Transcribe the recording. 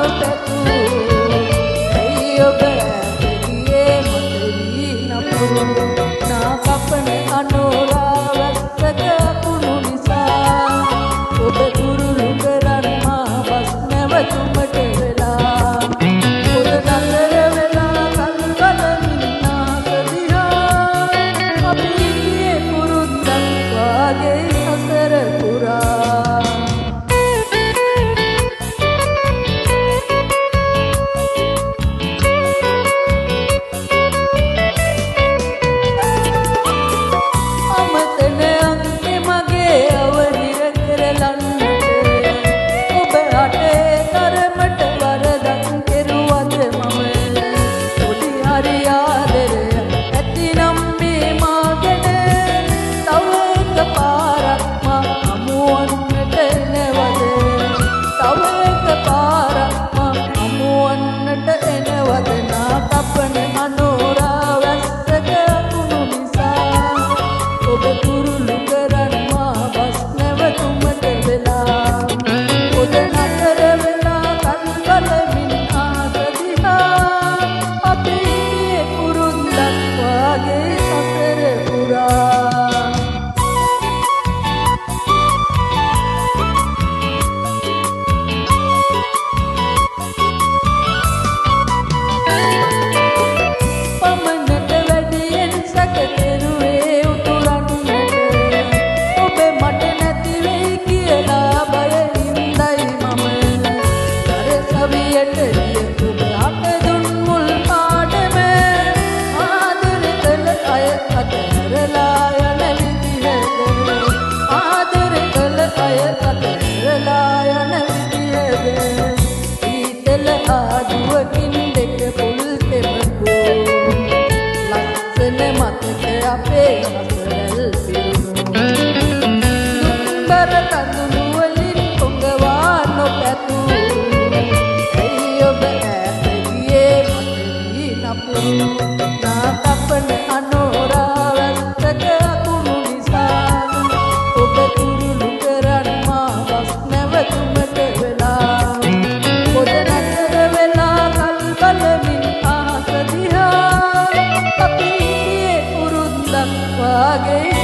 නොපැතු ඇයි ඔබ ඇතගියේ මතවී නපුරු නා කපන අනෝරාවත්තක අකුණු නිසා ඔබ කුරුළු කරන් මා බස් නැවතුමට වෙලා පොද නතර වෙලා කල් කලමින් ආසදිහා අපි ගියේ පුරුද්දක් වාගේ සසර පුරා නාකපන අනෝරාවත්තක අකුණු නිසා ඔබ කුරුළු කරන් මා බස් නැවතුමට වෙලා පොද නතර වෙලා කල් බලමින් ආසදිහා අපි ගියේ පුරුද්දක් වාගේ